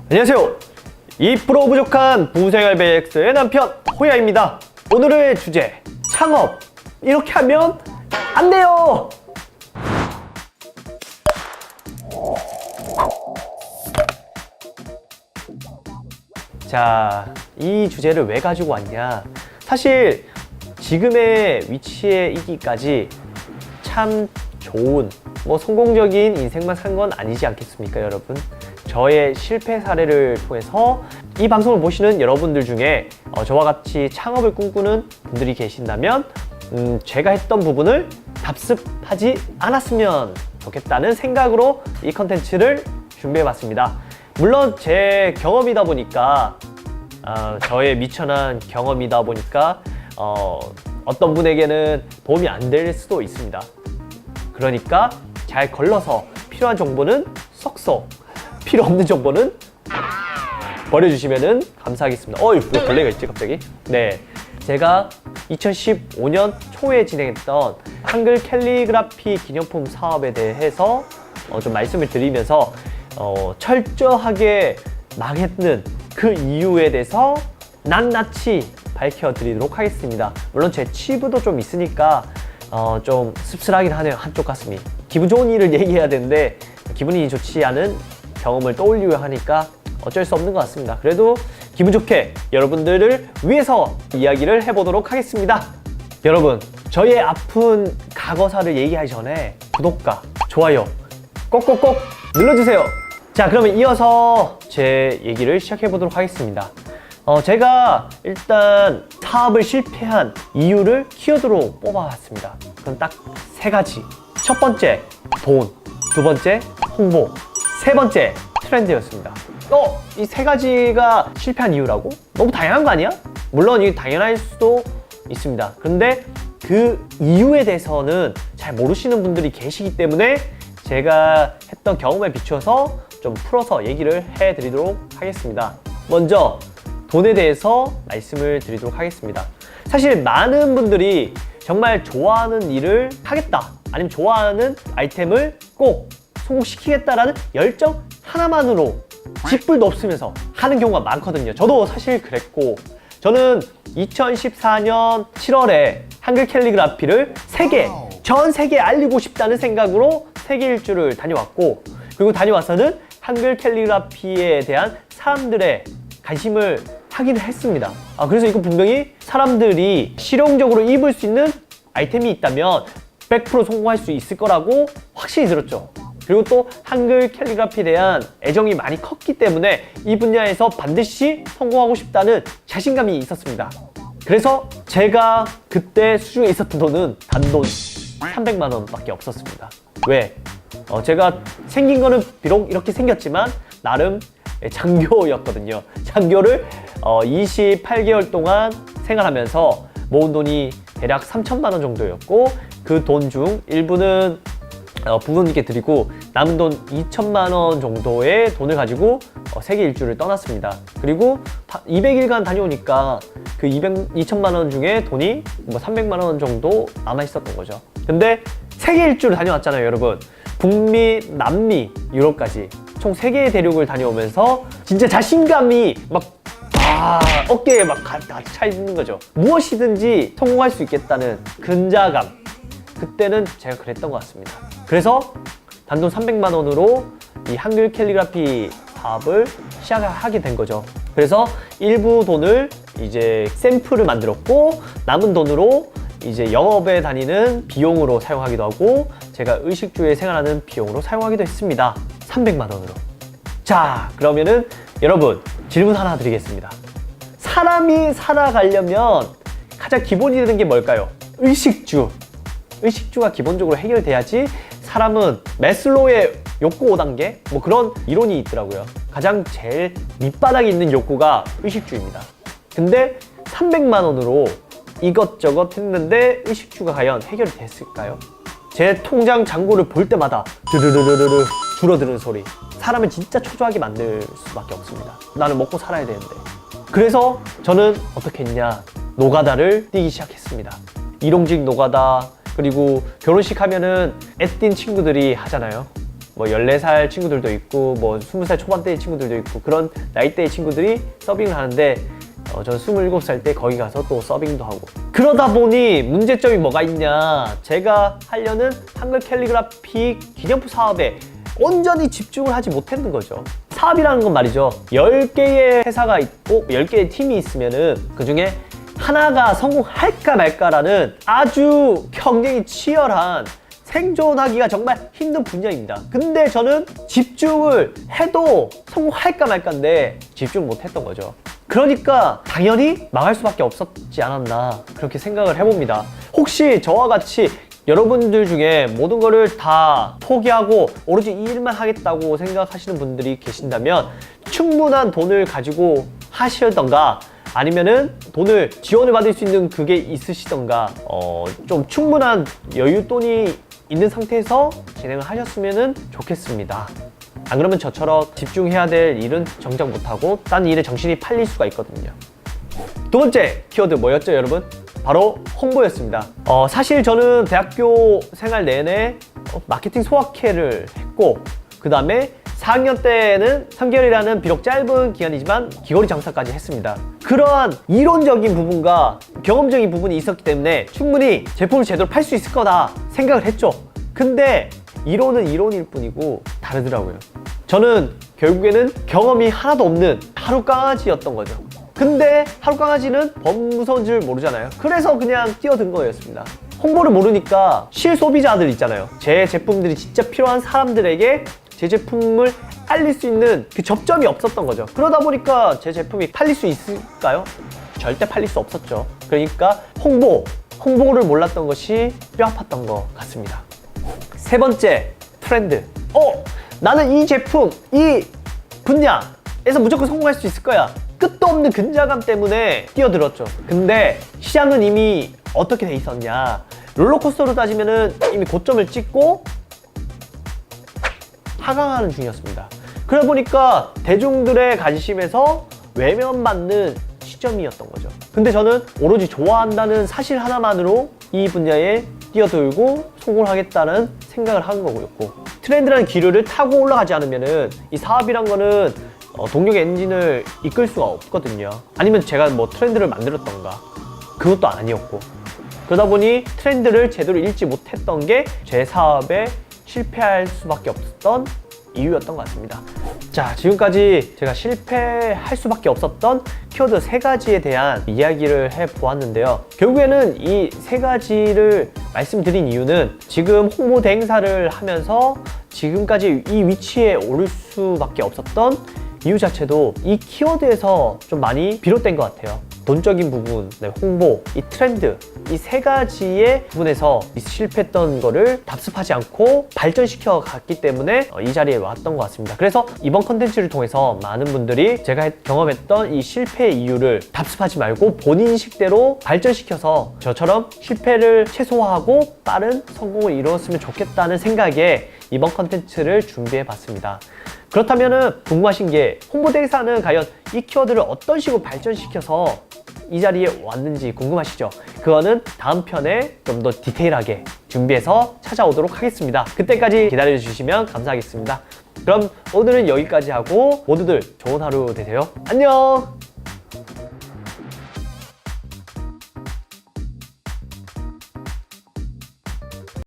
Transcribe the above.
안녕하세요. 2% 부족한 부생활 베이엑스의 남편 호야입니다. 오늘의 주제 창업. 이렇게 하면 안 돼요. 자, 이 주제를 왜 가지고 왔냐. 사실 지금의 위치에 있기까지 참 좋은 성공적인 인생만 산 건 아니지 않겠습니까, 여러분? 저의 실패 사례를 통해서 이 방송을 보시는 여러분들 중에 저와 같이 창업을 꿈꾸는 분들이 계신다면 제가 했던 부분을 답습하지 않았으면 좋겠다는 생각으로 이 컨텐츠를 준비해봤습니다. 물론 제 경험이다 보니까 저의 미천한 경험이다 보니까 어떤 분에게는 도움이 안 될 수도 있습니다. 그러니까 잘 걸러서 필요한 정보는 쏙쏙, 필요 없는 정보는 버려주시면 감사하겠습니다. 왜 벌레가 있지 갑자기? 네, 제가 2015년 초에 진행했던 한글 캘리그라피 기념품 사업에 대해서 좀 말씀을 드리면서 철저하게 망했는 그 이유에 대해서 낱낱이 밝혀드리도록 하겠습니다. 물론 제 치부도 좀 있으니까 좀 씁쓸하긴 하네요. 한쪽 가슴이. 기분 좋은 일을 얘기해야 되는데 기분이 좋지 않은 경험을 떠올리려 하니까 어쩔 수 없는 것 같습니다. 그래도 기분 좋게 여러분들을 위해서 이야기를 해보도록 하겠습니다. 여러분, 저의 아픈 과거사를 얘기하기 전에 구독과 좋아요 꼭꼭꼭 눌러주세요. 자, 그러면 이어서 제 얘기를 시작해보도록 하겠습니다. 제가 일단 사업을 실패한 이유를 키워드로 뽑아봤습니다. 그건 딱 세 가지. 첫 번째, 돈. 두 번째, 홍보. 세 번째, 트렌드였습니다. 이 세 가지가 실패한 이유라고? 너무 다양한 거 아니야? 물론 이게 당연할 수도 있습니다. 그런데 그 이유에 대해서는 잘 모르시는 분들이 계시기 때문에 제가 했던 경험에 비추어서 좀 풀어서 얘기를 해드리도록 하겠습니다. 먼저 돈에 대해서 말씀을 드리도록 하겠습니다. 사실 많은 분들이 정말 좋아하는 일을 하겠다, 아니면 좋아하는 아이템을 꼭 성공시키겠다라는 열정 하나만으로 쥐뿔도 없으면서 하는 경우가 많거든요. 저도 사실 그랬고, 저는 2014년 7월에 한글 캘리그라피를 전 세계에 알리고 싶다는 생각으로 세계 일주를 다녀왔고, 그리고 다녀와서는 한글 캘리그라피에 대한 사람들의 관심을 하긴 했습니다. 그래서 이거 분명히 사람들이 실용적으로 입을 수 있는 아이템이 있다면 100% 성공할 수 있을 거라고 확신이 들었죠. 그리고 또 한글 캘리그라피에 대한 애정이 많이 컸기 때문에 이 분야에서 반드시 성공하고 싶다는 자신감이 있었습니다. 그래서 제가 그때 수중에 있었던 돈은 단돈 300만 원밖에 없었습니다. 왜? 제가 생긴 거는 비록 이렇게 생겼지만 나름 장교였거든요. 장교를 28개월 동안 생활하면서 모은 돈이 대략 3천만 원 정도였고, 그 돈 중 일부는 부모님께 드리고 남은 돈 2천만 원 정도의 돈을 가지고 세계 일주를 떠났습니다. 그리고 200일간 다녀오니까 그 2천만 원 중에 돈이 300만 원 정도 남아 있었던 거죠. 근데 세계 일주를 다녀왔잖아요, 여러분. 북미, 남미, 유럽까지 총 3개의 대륙을 다녀오면서 진짜 자신감이 어깨에 가득 차 있는 거죠. 무엇이든지 성공할 수 있겠다는 근자감. 그때는 제가 그랬던 것 같습니다. 그래서 단돈 300만 원으로 이 한글 캘리그라피 사업을 시작하게 된 거죠. 그래서 일부 돈을 이제 샘플을 만들었고, 남은 돈으로 이제 영업에 다니는 비용으로 사용하기도 하고, 제가 의식주에 생활하는 비용으로 사용하기도 했습니다. 300만 원으로. 자, 그러면은 여러분, 질문 하나 드리겠습니다. 사람이 살아가려면 가장 기본이 되는 게 뭘까요? 의식주. 의식주가 기본적으로 해결돼야지 사람은 매슬로우의 욕구 5단계? 그런 이론이 있더라고요. 가장 제일 밑바닥에 있는 욕구가 의식주입니다. 근데 300만 원으로 이것저것 했는데 의식주가 과연 해결이 됐을까요? 제 통장 잔고를 볼 때마다 드르르르르 줄어드는 소리. 사람을 진짜 초조하게 만들 수밖에 없습니다. 나는 먹고 살아야 되는데. 그래서 저는 어떻게 했냐, 노가다를 뛰기 시작했습니다. 일용직 노가다, 그리고 결혼식 하면은 애띤 친구들이 하잖아요. 뭐 14살 친구들도 있고 뭐 20살 초반대의 친구들도 있고 그런 나이대의 친구들이 서빙을 하는데 저는 27살 때 거기 가서 또 서빙도 하고 그러다 보니 문제점이 뭐가 있냐, 제가 하려는 한글 캘리그라피 기념품 사업에 온전히 집중을 하지 못했는 거죠. 사업이라는 건 말이죠, 10개의 회사가 있고 10개의 팀이 있으면은 그 중에 하나가 성공할까 말까라는 아주 경쟁이 치열한, 생존하기가 정말 힘든 분야입니다. 근데 저는 집중을 해도 성공할까 말까인데 집중 못했던 거죠. 그러니까 당연히 망할 수밖에 없었지 않았나, 그렇게 생각을 해봅니다. 혹시 저와 같이 여러분들 중에 모든 거를 다 포기하고 오로지 이 일만 하겠다고 생각하시는 분들이 계신다면 충분한 돈을 가지고 하시던가 아니면은 돈을 지원을 받을 수 있는 그게 있으시던가 좀 충분한 여윳돈이 있는 상태에서 진행을 하셨으면 좋겠습니다. 안 그러면 저처럼 집중해야 될 일은 정작 못하고 딴 일에 정신이 팔릴 수가 있거든요. 두 번째 키워드 뭐였죠, 여러분? 바로 홍보였습니다. 사실 저는 대학교 생활 내내 마케팅 소확회를 했고 그 다음에 4학년 때는 3개월이라는 비록 짧은 기간이지만 귀걸이 장사까지 했습니다. 그러한 이론적인 부분과 경험적인 부분이 있었기 때문에 충분히 제품을 제대로 팔 수 있을 거다 생각을 했죠. 근데 이론은 이론일 뿐이고 다르더라고요. 저는 결국에는 경험이 하나도 없는 하루강아지였던 거죠. 근데 하루강아지는 범무서운 줄 모르잖아요. 그래서 그냥 뛰어든 거였습니다. 홍보를 모르니까 실소비자들 있잖아요. 제 제품들이 진짜 필요한 사람들에게 제 제품을 알릴 수 있는 그 접점이 없었던 거죠. 그러다 보니까 제 제품이 팔릴 수 있을까요? 절대 팔릴 수 없었죠. 그러니까 홍보를 몰랐던 것이 뼈 아팠던 것 같습니다. 세 번째, 트렌드. 나는 이 제품, 이 분야에서 무조건 성공할 수 있을 거야. 끝도 없는 근자감 때문에 뛰어들었죠. 근데 시장은 이미 어떻게 돼 있었냐, 롤러코스터로 따지면은 이미 고점을 찍고 하강하는 중이었습니다. 그러다 보니까 대중들의 관심에서 외면받는 시점이었던 거죠. 근데 저는 오로지 좋아한다는 사실 하나만으로 이 분야에 뛰어들고 성공을 하겠다는 생각을 한 거였고, 트렌드라는 기류를 타고 올라가지 않으면은 이 사업이란 거는 동력의 엔진을 이끌 수가 없거든요. 아니면 제가 뭐 트렌드를 만들었던가, 그것도 아니었고, 그러다 보니 트렌드를 제대로 읽지 못했던 게 제 사업에 실패할 수밖에 없었던 이유였던 것 같습니다. 자, 지금까지 제가 실패할 수밖에 없었던 키워드 3가지에 대한 이야기를 해보았는데요. 결국에는 이 3가지를 말씀드린 이유는 지금 홍보 대행사를 하면서 지금까지 이 위치에 오를 수밖에 없었던 이유 자체도 이 키워드에서 좀 많이 비롯된 것 같아요. 돈적인 부분, 홍보, 이 트렌드, 이 3가지의 부분에서 실패했던 거를 답습하지 않고 발전시켜 갔기 때문에 이 자리에 왔던 것 같습니다. 그래서 이번 컨텐츠를 통해서 많은 분들이 제가 경험했던 이 실패의 이유를 답습하지 말고 본인 식대로 발전시켜서 저처럼 실패를 최소화하고 빠른 성공을 이루었으면 좋겠다는 생각에 이번 컨텐츠를 준비해 봤습니다. 그렇다면 궁금하신 게 홍보대행사는 과연 이 키워드를 어떤 식으로 발전시켜서 이 자리에 왔는지 궁금하시죠? 그거는 다음 편에 좀 더 디테일하게 준비해서 찾아오도록 하겠습니다. 그때까지 기다려주시면 감사하겠습니다. 그럼 오늘은 여기까지 하고 모두들 좋은 하루 되세요. 안녕!